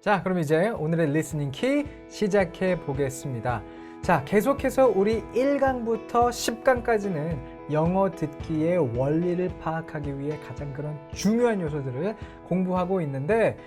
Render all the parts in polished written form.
자, 그럼 이제 오늘의 리스닝 키 시작해 보겠습니다. 자, 계속해서 우리 1강부터 10강까지는 영어 듣기의 원리를 파악하기 위해 가장 그런 중요한 요소들을 공부하고 있는데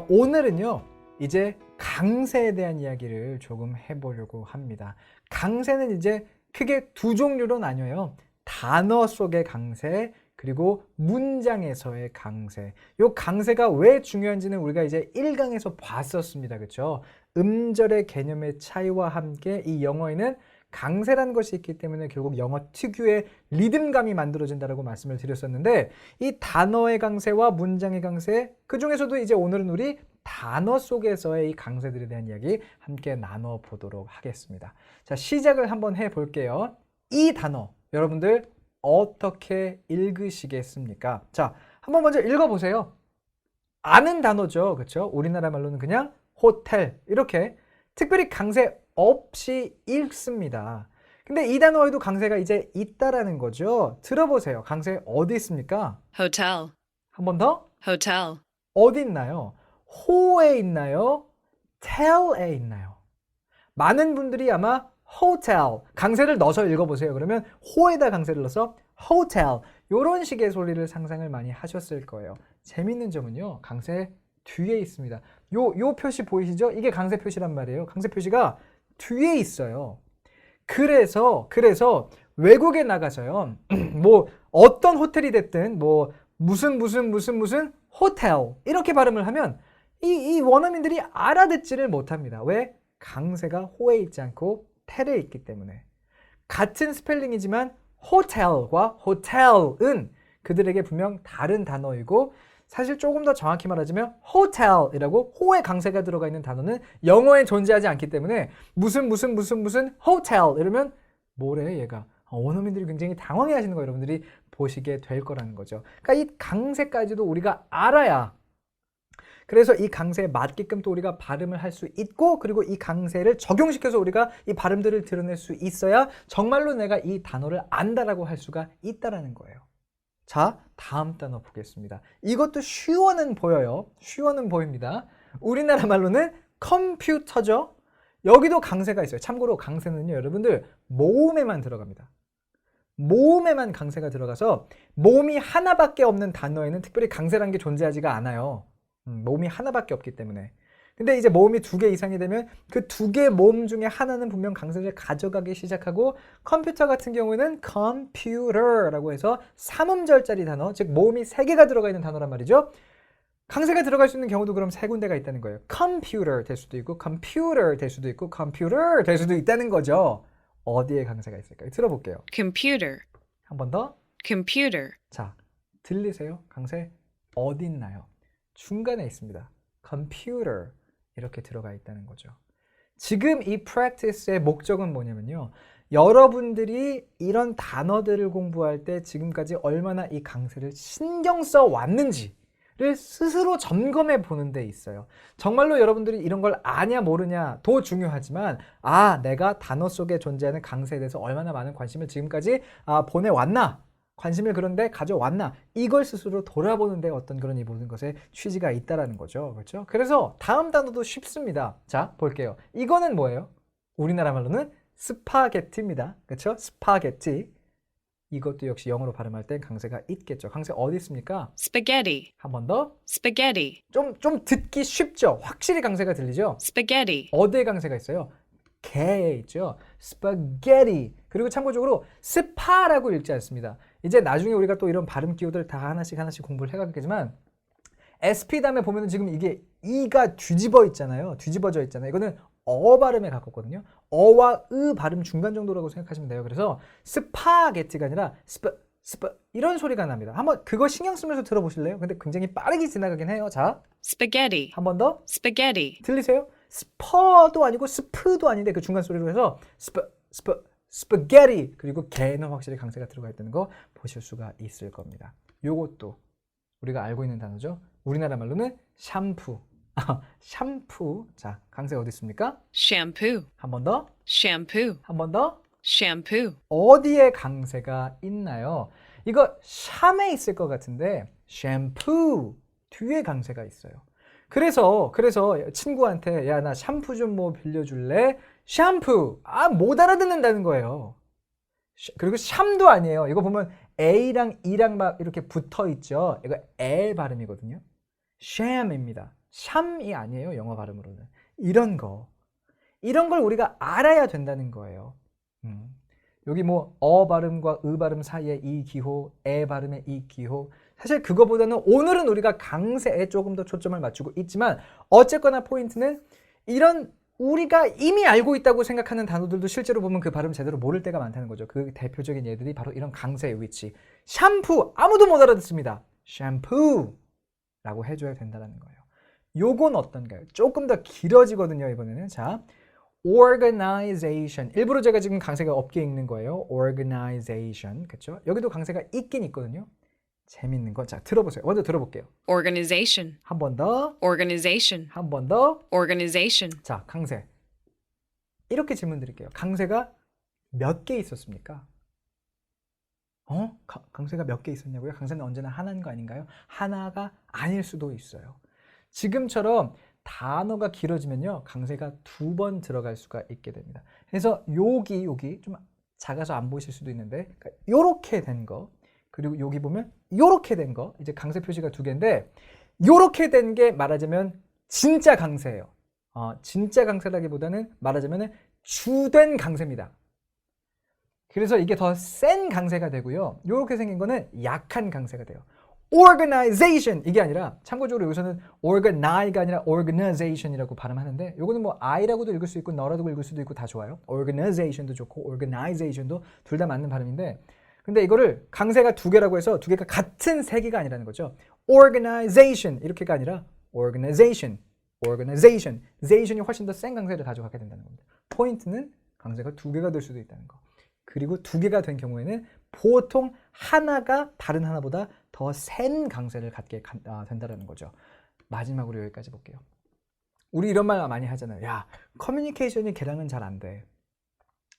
오늘은요, 이제 강세에 대한 이야기를 조금 해보려고 합니다. 강세는 이제 크게 두 종류로 나뉘어요. 단어 속의 강세, 그리고 문장에서의 강세. 요 강세가 왜 중요한지는 우리가 이제 1강에서 봤었습니다. 그렇죠? 음절의 개념의 차이와 함께 이 영어에는 강세라는 것이 있기 때문에 결국 영어 특유의 리듬감이 만들어진다라고 말씀을 드렸었는데, 이 단어의 강세와 문장의 강세, 그 중에서도 이제 오늘은 우리 단어 속에서의 이 강세들에 대한 이야기 함께 나눠보도록 하겠습니다. 자, 시작을 한번 해볼게요. 이 단어 여러분들 어떻게 읽으시겠습니까? 자, 한번 먼저 읽어보세요. 아는 단어죠. 그렇죠? 우리나라 말로는 그냥 호텔, 이렇게 특별히 강세 없이 읽습니다. 근데 이 단어에도 강세가 이제 있다라는 거죠. 들어보세요. 강세 어디 있습니까? hotel, 한 번 더. hotel, 어디 있나요? 호에 있나요? 텔에 있나요? 많은 분들이 아마 hotel, 강세를 넣어서 읽어보세요. 그러면 호에다 강세를 넣어서 hotel, 이런 식의 소리를 상상을 많이 하셨을 거예요. 재밌는 점은요, 강세 뒤에 있습니다. 요 표시 보이시죠? 이게 강세 표시란 말이에요. 강세 표시가 뒤에 있어요. 그래서 외국에 나가서요, 뭐 어떤 호텔이 됐든 뭐 무슨 호텔 이렇게 발음을 하면 이 원어민들이 알아듣지를 못합니다. 왜? 강세가 호에 있지 않고 텔에 있기 때문에. 같은 스펠링이지만 호텔과 호텔은 그들에게 분명 다른 단어이고, 사실 조금 더 정확히 말하자면 호텔이라고 호에 강세가 들어가 있는 단어는 영어에 존재하지 않기 때문에 무슨 호텔 이러면 뭐래 얘가, 원어민들이 굉장히 당황해 하시는 거 여러분들이 보시게 될 거라는 거죠. 그러니까 이 강세까지도 우리가 알아야, 그래서 이 강세에 맞게끔 또 우리가 발음을 할 수 있고, 그리고 이 강세를 적용시켜서 우리가 이 발음들을 드러낼 수 있어야 정말로 내가 이 단어를 안다라고 할 수가 있다라는 거예요. 자, 다음 단어 보겠습니다. 이것도 쉬워는 보여요. 쉬워는 보입니다. 우리나라 말로는 컴퓨터죠. 여기도 강세가 있어요. 참고로 강세는요, 여러분들 모음에만 들어갑니다. 모음에만 강세가 들어가서 모음이 하나밖에 없는 단어에는 특별히 강세라는 게 존재하지가 않아요. 모음이 하나밖에 없기 때문에. 근데 이제 모음이 2개 이상이 되면 그 2개 모음 중에 하나는 분명 강세를 가져가기 시작하고, 컴퓨터 같은 경우에는 computer라고 해서 3음절짜리 단어, 즉 모음이 3개가 들어가 있는 단어란 말이죠. 강세가 들어갈 수 있는 경우도 그럼 3군데가 있다는 거예요. computer 될 수도 있고 computer 될 수도 있고 computer 될 수도 있다는 거죠. 어디에 강세가 있을까요? 들어볼게요. computer, 한 번 더. computer, 자, 들리세요? 강세 어디 있나요? 중간에 있습니다. computer 이렇게 들어가 있다는 거죠. 지금 이 practice의 목적은 뭐냐면요, 여러분들이 이런 단어들을 공부할 때 지금까지 얼마나 이 강세를 신경 써 왔는지를 스스로 점검해 보는 데 있어요. 정말로 여러분들이 이런 걸 아냐 모르냐도 중요하지만, 내가 단어 속에 존재하는 강세에 대해서 얼마나 많은 관심을 지금까지 보내왔나, 관심을 그런데 가져왔나, 이걸 스스로 돌아보는데 어떤 그런 이 모든 것에 취지가 있다라는 거죠. 그렇죠? 그래서 다음 단어도 쉽습니다. 자, 볼게요. 이거는 뭐예요? 우리나라 말로는 스파게티입니다. 그렇죠? 스파게티. 이것도 역시 영어로 발음할 땐 강세가 있겠죠. 강세 어디 있습니까? spaghetti, 한 번 더. spaghetti, 좀 듣기 쉽죠? 확실히 강세가 들리죠? spaghetti, 어디에 강세가 있어요? 개에 있죠. 스파게티. 그리고 참고적으로 스파라고 읽지 않습니다. 이제 나중에 우리가 또 이런 발음 기호들 다 하나씩 공부를 해가겠지만, SP 다음에 보면은 지금 이게 이가 뒤집어져 있잖아요. 이거는 어 발음에 가깝거든요. 어와 으 발음 중간 정도라고 생각하시면 돼요. 그래서 스파게티가 아니라 스파 이런 소리가 납니다. 한번 그거 신경 쓰면서 들어보실래요? 근데 굉장히 빠르게 지나가긴 해요. 자, spaghetti, 한 번 더. spaghetti, 들리세요? 스퍼도 아니고 스프도 아닌데 그 중간 소리로 해서 스파게티, 그리고 개는 확실히 강세가 들어가 있다는 거 보실 수가 있을 겁니다. 요것도 우리가 알고 있는 단어죠. 우리나라 말로는 샴푸. 샴푸. 자, 강세 어디 있습니까? shampoo, 한 번 더. shampoo, 한 번 더. shampoo, 어디에 강세가 있나요? 이거 샴에 있을 것 같은데 샴푸 뒤에 강세가 있어요. 그래서 친구한테 야, 나 샴푸 좀 뭐 빌려줄래? 샴푸. 못 알아듣는다는 거예요. 그리고 샴도 아니에요. 이거 보면 A랑 E랑 막 이렇게 붙어 있죠. 이거 에 발음이거든요. 샴입니다. 샴이 아니에요. 영어 발음으로는. 이런 걸 우리가 알아야 된다는 거예요. 여기 뭐 발음과 발음 사이에 이 기호, 에 발음의 이 기호. 사실 그거보다는 오늘은 우리가 강세에 조금 더 초점을 맞추고 있지만 어쨌거나 포인트는 이런 우리가 이미 알고 있다고 생각하는 단어들도 실제로 보면 그 발음 제대로 모를 때가 많다는 거죠. 그 대표적인 예들이 바로 이런 강세의 위치. 샴푸 아무도 못 알아듣습니다. 샴푸라고 해줘야 된다는 거예요. 요건 어떤가요? 조금 더 길어지거든요. 이번에는 자, organization. 일부러 제가 지금 강세가 없게 읽는 거예요. organization. 그렇죠? 여기도 강세가 있긴 있거든요. 재밌는 거. 자, 들어보세요. 먼저 들어볼게요. Organization. 한 번 더. Organization. 한 번 더. Organization. 자, 강세. 이렇게 질문 드릴게요. 강세가 몇 개 있었습니까? 강세가 몇 개 있었냐고요? 강세는 언제나 하나인 거 아닌가요? 하나가 아닐 수도 있어요. 지금처럼 단어가 길어지면요. 강세가 2번 들어갈 수가 있게 됩니다. 그래서 여기 좀 작아서 안 보이실 수도 있는데 그러니까 요렇게 된 거 그리고 여기 보면 요렇게 된 거 이제 강세 표시가 2개인데 요렇게 된 게 말하자면 진짜 강세예요. 진짜 강세라기보다는 말하자면 주된 강세입니다. 그래서 이게 더 센 강세가 되고요. 요렇게 생긴 거는 약한 강세가 돼요. organization 이게 아니라 참고적으로 여기서는 organize가 아니라 organization이라고 발음하는데 요거는 뭐 I라고도 읽을 수 있고 너라고 읽을 수도 있고 다 좋아요. organization도 좋고 organization도 둘 다 맞는 발음인데 근데 이거를 강세가 2개라고 해서 2개가 같은 3개가 아니라는 거죠. organization 이렇게가 아니라 organization zation이 훨씬 더 센 강세를 가져가게 된다는 겁니다. 포인트는 강세가 2개가 될 수도 있다는 거. 그리고 2개가 된 경우에는 보통 하나가 다른 하나보다 더 센 강세를 갖게 된다는 거죠. 마지막으로 여기까지 볼게요. 우리 이런 말 많이 하잖아요. 야, 커뮤니케이션이 걔랑은 잘 안 돼.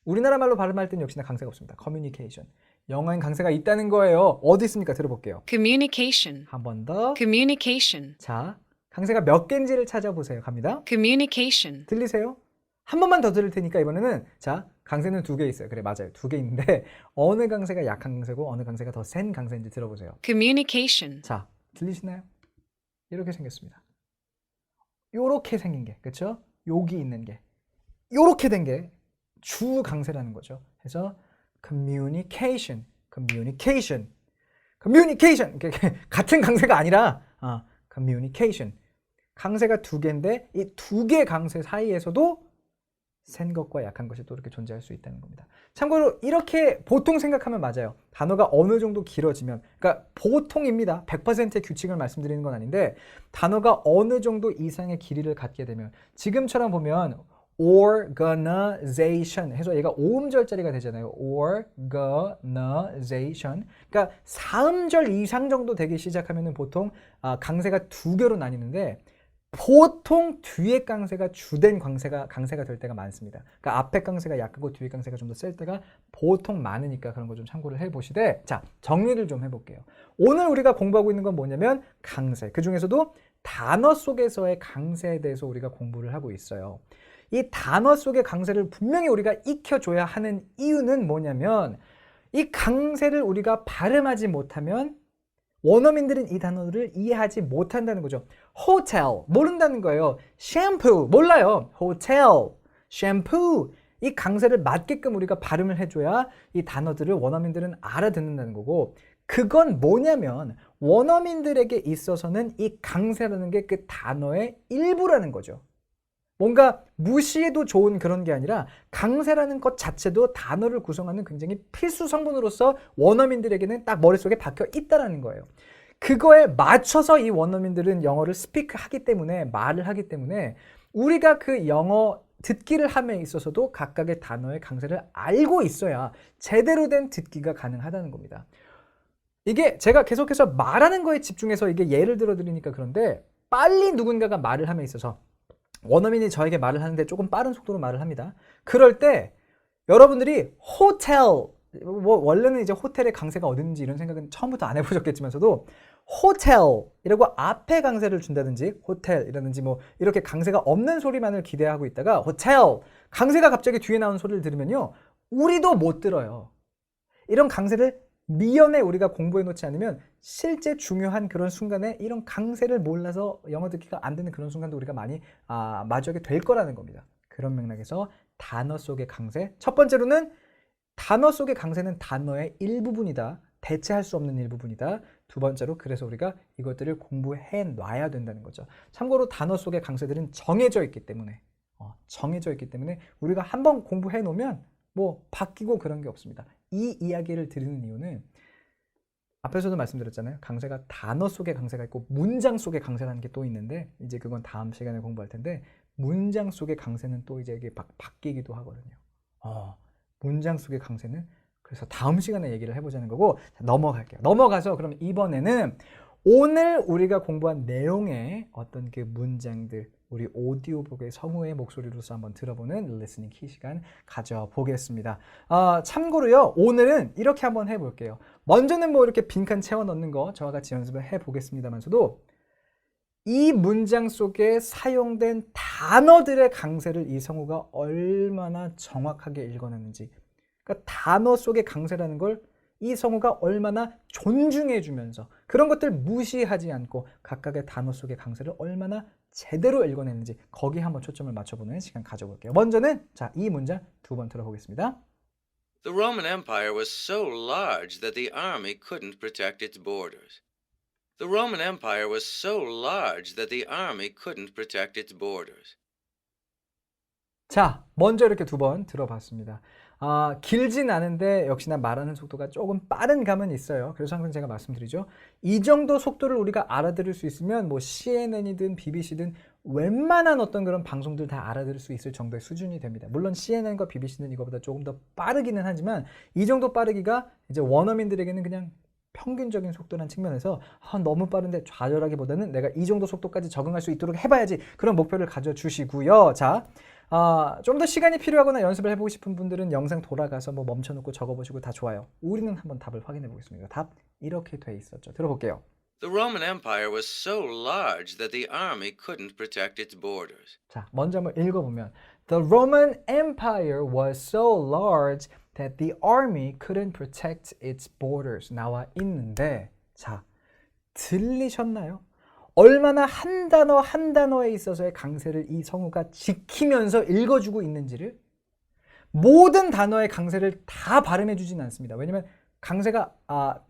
우리나라 말로 발음할 때는 역시나 강세가 없습니다. 커뮤니케이션. 영어엔 강세가 있다는 거예요. 어디 있습니까? 들어볼게요. Communication. 한 번 더. Communication. 자, 강세가 몇 개인지를 찾아보세요. 갑니다. Communication. 들리세요? 한 번만 더 들을 테니까 이번에는 자, 강세는 2개 있어요. 그래, 맞아요. 2개 있는데 어느 강세가 약한 강세고 어느 강세가 더 센 강세인지 들어보세요. Communication. 자, 들리시나요? 이렇게 생겼습니다. 요렇게 생긴 게, 그렇죠? 여기 있는 게 요렇게 된 게 주 강세라는 거죠. 그래서 communication 같은 강세가 아니라 communication 강세가 2개인데 이 2개 강세 사이에서도 센 것과 약한 것이 또 이렇게 존재할 수 있다는 겁니다. 참고로 이렇게 보통 생각하면 맞아요. 단어가 어느 정도 길어지면 그러니까 보통입니다. 100%의 규칙을 말씀드리는 건 아닌데 단어가 어느 정도 이상의 길이를 갖게 되면 지금처럼 보면 organization 해서 얘가 5음절짜리가 되잖아요. organization 그러니까 4음절 이상 정도 되기 시작하면 보통 강세가 2개로 나뉘는데 보통 뒤에 강세가 주된 강세가 될 때가 많습니다. 그러니까 앞에 강세가 약하고 뒤에 강세가 좀 더 셀 때가 보통 많으니까 그런 거 좀 참고를 해보시되 자, 정리를 좀 해볼게요. 오늘 우리가 공부하고 있는 건 뭐냐면 강세. 그 중에서도 단어 속에서의 강세에 대해서 우리가 공부를 하고 있어요. 이 단어 속의 강세를 분명히 우리가 익혀줘야 하는 이유는 뭐냐면 이 강세를 우리가 발음하지 못하면 원어민들은 이 단어를 이해하지 못한다는 거죠. 호텔 모른다는 거예요. 샴푸 몰라요. 호텔, 샴푸 이 강세를 맞게끔 우리가 발음을 해줘야 이 단어들을 원어민들은 알아듣는다는 거고 그건 뭐냐면 원어민들에게 있어서는 이 강세라는 게 그 단어의 일부라는 거죠. 뭔가 무시해도 좋은 그런 게 아니라 강세라는 것 자체도 단어를 구성하는 굉장히 필수 성분으로서 원어민들에게는 딱 머릿속에 박혀 있다는 거예요. 그거에 맞춰서 이 원어민들은 영어를 스피크하기 때문에 말을 하기 때문에 우리가 그 영어 듣기를 함에 있어서도 각각의 단어의 강세를 알고 있어야 제대로 된 듣기가 가능하다는 겁니다. 이게 제가 계속해서 말하는 거에 집중해서 이게 예를 들어 드리니까 그런데 빨리 누군가가 말을 함에 있어서 원어민이 저에게 말을 하는데 조금 빠른 속도로 말을 합니다. 그럴 때 여러분들이 호텔, 원래는 이제 호텔의 강세가 어딘지 이런 생각은 처음부터 안 해보셨겠지만서도 호텔이라고 앞에 강세를 준다든지 호텔이라든지 뭐 이렇게 강세가 없는 소리만을 기대하고 있다가 호텔 강세가 갑자기 뒤에 나온 소리를 들으면요 우리도 못 들어요. 이런 강세를 미연에 우리가 공부해 놓지 않으면 실제 중요한 그런 순간에 이런 강세를 몰라서 영어 듣기가 안 되는 그런 순간도 우리가 많이 마주하게 될 거라는 겁니다. 그런 맥락에서 단어 속의 강세, 첫 번째로는 단어 속의 강세는 단어의 일부분이다. 대체할 수 없는 일부분이다. 두 번째로 그래서 우리가 이것들을 공부해 놔야 된다는 거죠. 참고로 단어 속의 강세들은 정해져 있기 때문에 우리가 한번 공부해 놓으면 뭐 바뀌고 그런 게 없습니다. 이 이야기를 드리는 이유는 앞에서도 말씀드렸잖아요. 강세가 단어 속의 강세가 있고 문장 속의 강세라는 게 또 있는데 이제 그건 다음 시간에 공부할 텐데 문장 속의 강세는 또 이제 이게 바뀌기도 하거든요. 문장 속의 강세는 그래서 다음 시간에 얘기를 해보자는 거고 자, 넘어갈게요. 넘어가서 그럼 이번에는 오늘 우리가 공부한 내용의 어떤 그 문장들 우리 오디오북의 성우의 목소리로서 한번 들어보는 리스닝 키 시간 가져보겠습니다. 참고로요 오늘은 이렇게 한번 해볼게요. 먼저는 뭐 이렇게 빈칸 채워 넣는 거 저와 같이 연습을 해보겠습니다만서도 이 문장 속에 사용된 단어들의 강세를 이 성우가 얼마나 정확하게 읽어냈는지 그러니까 단어 속의 강세라는 걸 이 성우가 얼마나 존중해 주면서 그런 것들 무시하지 않고 각각의 단어 속의 강세를 얼마나 제대로 읽어냈는지 거기에 한번 초점을 맞춰보는 시간 가져볼게요. 먼저는 자, 이 문장 두 번 들어보겠습니다. The Roman Empire was so large that the army couldn't protect its borders. The Roman Empire was so large that the army couldn't protect its borders. 자, 먼저 이렇게 두 번 들어봤습니다. 길진 않은데 역시나 말하는 속도가 조금 빠른 감은 있어요. 그래서 항상 제가 말씀드리죠. 이 정도 속도를 우리가 알아들을 수 있으면 뭐 CNN이든 BBC든 웬만한 어떤 그런 방송들 다 알아들을 수 있을 정도의 수준이 됩니다. 물론 CNN과 BBC는 이거보다 조금 더 빠르기는 하지만 이 정도 빠르기가 이제 원어민들에게는 그냥 평균적인 속도라는 측면에서 너무 빠른데 좌절하기보다는 내가 이 정도 속도까지 적응할 수 있도록 해봐야지 그런 목표를 가져주시고요. 자, 좀 더 시간이 필요하거나 연습을 해보고 싶은 분들은 영상 돌아가서 뭐 멈춰놓고 적어보시고 다 좋아요. 우리는 한번 답을 확인해 보겠습니다. 답 이렇게 돼 있었죠. 들어볼게요. The Roman Empire was so large that the army couldn't protect its borders. 자, 먼저 한번 읽어보면 The Roman Empire was so large that the army couldn't protect its borders 나와 있는데 자, 들리셨나요? 얼마나 한 단어 한 단어에 있어서의 강세를 이 성우가 지키면서 읽어주고 있는지를 모든 단어의 강세를 다 발음해 주진 않습니다. 왜냐면 강세가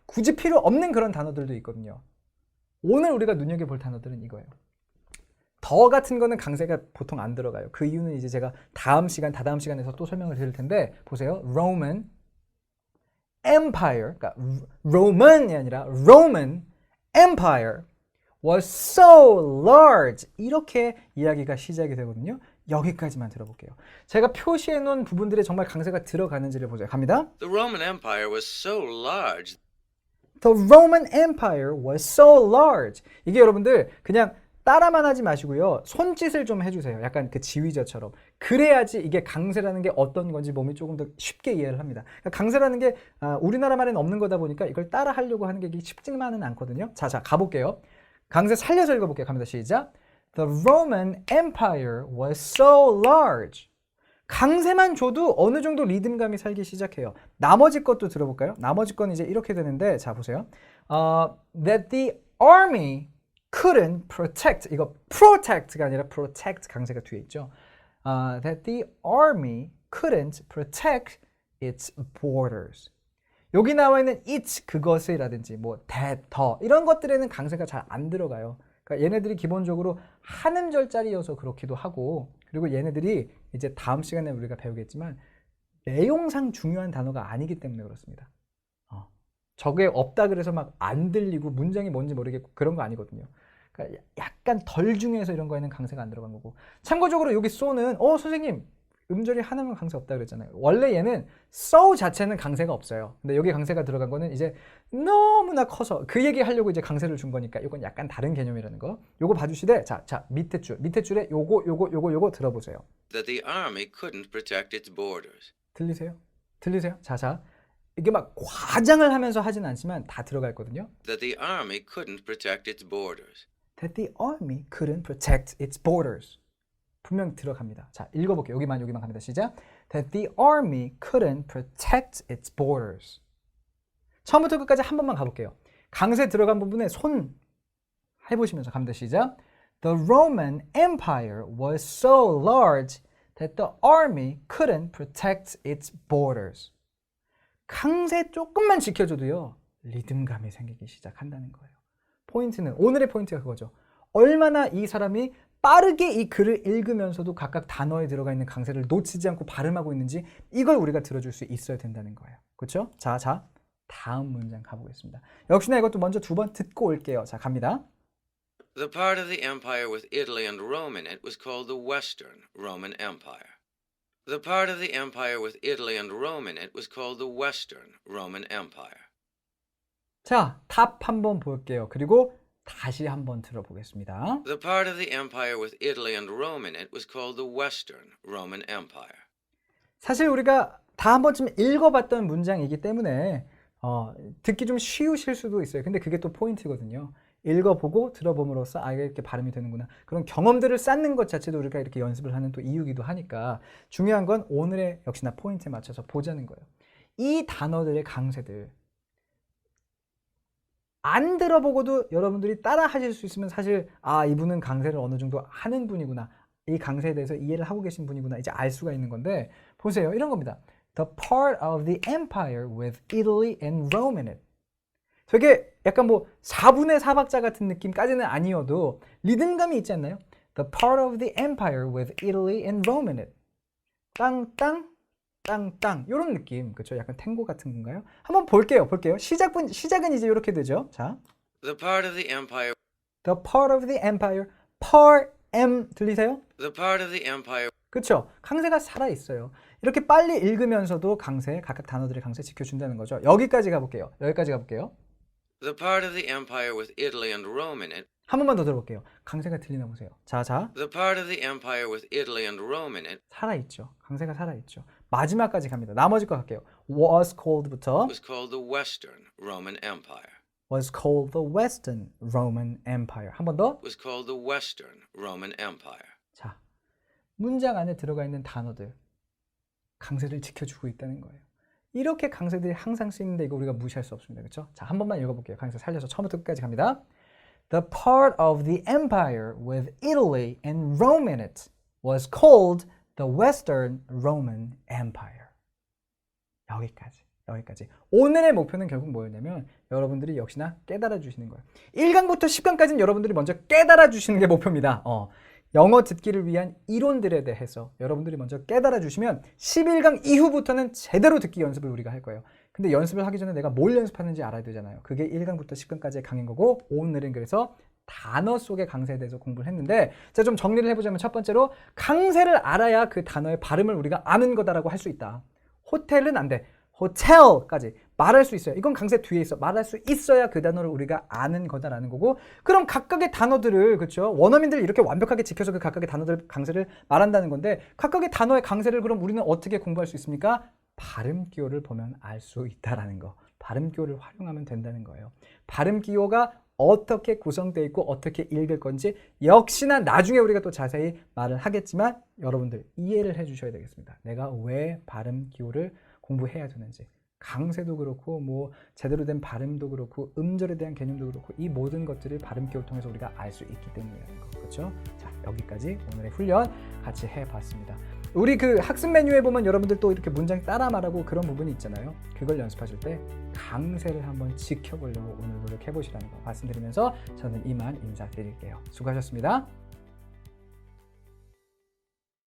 굳이 필요 없는 그런 단어들도 있거든요. 오늘 우리가 눈여겨볼 단어들은 이거예요. 더 같은 거는 강세가 보통 안 들어가요. 그 이유는 이제 제가 다음 시간, 다다음 시간에서 또 설명을 드릴 텐데 보세요. Roman Empire, 그러니까 Roman이 아니라 Roman Empire was so large 이렇게 이야기가 시작이 되거든요. 여기까지만 들어볼게요. 제가 표시해 놓은 부분들에 정말 강세가 들어가는지를 보세요. 갑니다. The Roman Empire was so large. The Roman Empire was so large. 이게 여러분들 그냥 따라만 하지 마시고요. 손짓을 좀 해주세요. 약간 그 지휘자처럼. 그래야지 이게 강세라는 게 어떤 건지 몸이 조금 더 쉽게 이해를 합니다. 그러니까 강세라는 게 우리나라 말에는 없는 거다 보니까 이걸 따라 하려고 하는 게 쉽지만은 않거든요. 자, 가볼게요. 강세 살려서 읽어볼게요. 갑니다. 시작. The Roman Empire was so large. 강세만 줘도 어느 정도 리듬감이 살기 시작해요. 나머지 것도 들어볼까요? 나머지 건 이제 이렇게 되는데 자 보세요. That the army couldn't protect. 이거 protect가 아니라 protect 강세가 뒤에 있죠. That the army couldn't protect its borders. 여기 나와 있는 it 그것이라든지 뭐 that 더 이런 것들에는 강세가 잘 안 들어가요. 그러니까 얘네들이 기본적으로 한 음절짜리여서 그렇기도 하고 그리고 얘네들이 이제 다음 시간에 우리가 배우겠지만 내용상 중요한 단어가 아니기 때문에 그렇습니다. 저게 없다 그래서 막 안 들리고 문장이 뭔지 모르겠고 그런 거 아니거든요. 그러니까 약간 덜 중요해서 이런 거에는 강세가 안 들어간 거고 참고적으로 여기 so는 선생님 음절이 하나만 강세 없다 그랬잖아요. 원래 얘는 so 자체는 강세가 없어요. 근데 여기 강세가 들어간 거는 이제 너무나 커서 그 얘기 하려고 이제 강세를 준 거니까 이건 약간 다른 개념이라는 거. 요거 봐주시되 자 밑에 줄에 요거 들어보세요. That the army couldn't protect its borders. 들리세요? 자 이게 막 과장을 하면서 하진 않지만 다 들어가 있거든요. that the army couldn't protect its borders. That the army couldn't protect its borders. 분명 들어갑니다. 자, 읽어볼게요. 여기만 갑니다. 시작. That the army couldn't protect its borders. 처음부터 끝까지 한 번만 가볼게요. 강세 들어간 부분에 손 해보시면서 갑니다. 시작. The Roman Empire was so large that the army couldn't protect its borders. 강세 조금만 지켜줘도요. 리듬감이 생기기 시작한다는 거예요. 포인트는 오늘의 포인트가 그거죠. 얼마나 이 사람이 빠르게 이 글을 읽으면서도 각각 단어에 들어가 있는 강세를 놓치지 않고 발음하고 있는지 이걸 우리가 들어줄 수 있어야 된다는 거예요. 그렇죠? 자, 다음 문장 가보겠습니다. 역시나 이것도 먼저 두 번 듣고 올게요. 자, 갑니다. The part of the empire with Italy and Rome in it was called the Western Roman Empire. The part of the empire with Italy and Rome in it was called the Western Roman Empire. 자, 답 한번 볼게요. 그리고 다시 한번 들어보겠습니다. The part of the empire with Italy and Rome in it was called the Western Roman Empire. 사실 우리가 다 한 번쯤 읽어봤던 문장이기 때문에 듣기 좀 쉬우실 수도 있어요. 근데 그게 또 포인트거든요. 읽어보고 들어봄으로써 이게 이렇게 발음이 되는구나. 그런 경험들을 쌓는 것 자체도 우리가 이렇게 연습을 하는 또 이유기도 하니까 중요한 건 오늘의 역시나 포인트에 맞춰서 보자는 거예요. 이 단어들의 강세들 안 들어보고도 여러분들이 따라 하실 수 있으면 사실 이분은 강세를 어느 정도 하는 분이구나. 이 강세에 대해서 이해를 하고 계신 분이구나. 이제 알 수가 있는 건데 보세요. 이런 겁니다. The part of the empire with Italy and Rome in it. 되게 약간 뭐 4분의 4박자 같은 느낌까지는 아니어도 리듬감이 있지 않나요? The part of the empire with Italy and Rome in it. 땅땅 땅땅 이런 느낌. 그렇죠? 약간 탱고 같은 건가요? 한번 볼게요. 시작은 이제 이렇게 되죠. 자. The part of the empire The part of the empire. part M 들리세요? The part of the empire 그렇죠? 강세가 살아 있어요. 이렇게 빨리 읽으면서도 각각 단어들의 강세 지켜준다는 거죠. 여기까지 가볼게요. The part of the empire with Italy and Rome in it. 한 번만 더 들어볼게요. 강세가 들리나 보세요. 자. The part of the empire with Italy and Rome in it 살아있죠. 강세가 살아있죠. 마지막까지 갑니다. 나머지 거 갈게요. was called부터 was called the Western Roman Empire. was called the Western Roman Empire. 한 번 더. Was called the Western Roman Empire. 자, 문장 안에 들어가 있는 단어들 강세를 지켜주고 있다는 거예요. 이렇게 강세들이 항상 쓰이는데 이거 우리가 무시할 수 없습니다. 그렇죠? 자, 한 번만 읽어볼게요. 강세 살려서 처음부터 끝까지 갑니다. The part of the empire with Italy and Rome in it was called the Western Roman Empire. 여기까지. 오늘의 목표는 결국 뭐였냐면 여러분들이 역시나 깨달아 주시는 거예요. 1강부터 10강까지는 여러분들이 먼저 깨달아 주시는 게 목표입니다. 영어 듣기를 위한 이론들에 대해서 여러분들이 먼저 깨달아 주시면 11강 이후부터는 제대로 듣기 연습을 우리가 할 거예요. 근데 연습을 하기 전에 내가 뭘 연습하는지 알아야 되잖아요. 그게 1강부터 10강까지의 강인 거고 오늘은 그래서 단어 속의 강세에 대해서 공부를 했는데 자, 좀 정리를 해보자면 첫 번째로 강세를 알아야 그 단어의 발음을 우리가 아는 거다라고 할 수 있다. 호텔은 안 돼. 호텔까지 말할 수 있어요. 이건 강세 뒤에 있어. 말할 수 있어야 그 단어를 우리가 아는 거다라는 거고 그럼 각각의 단어들을 그렇죠? 원어민들 이렇게 완벽하게 지켜서 그 각각의 단어들 강세를 말한다는 건데 각각의 단어의 강세를 그럼 우리는 어떻게 공부할 수 있습니까? 발음 기호를 보면 알 수 있다라는 거. 발음 기호를 활용하면 된다는 거예요. 발음 기호가 어떻게 구성되어 있고 어떻게 읽을 건지 역시나 나중에 우리가 또 자세히 말을 하겠지만 여러분들 이해를 해 주셔야 되겠습니다. 내가 왜 발음 기호를 공부해야 되는지 강세도 그렇고 뭐 제대로 된 발음도 그렇고 음절에 대한 개념도 그렇고 이 모든 것들을 발음 기호를 통해서 우리가 알 수 있기 때문이라는 거 그렇죠? 자, 여기까지 오늘의 훈련 같이 해봤습니다. 우리 그 학습 메뉴에 보면 여러분들 또 이렇게 문장 따라 말하고 그런 부분이 있잖아요. 그걸 연습하실 때 강세를 한번 지켜보려고 오늘 노력해보시라는 거 말씀드리면서 저는 이만 인사드릴게요. 수고하셨습니다.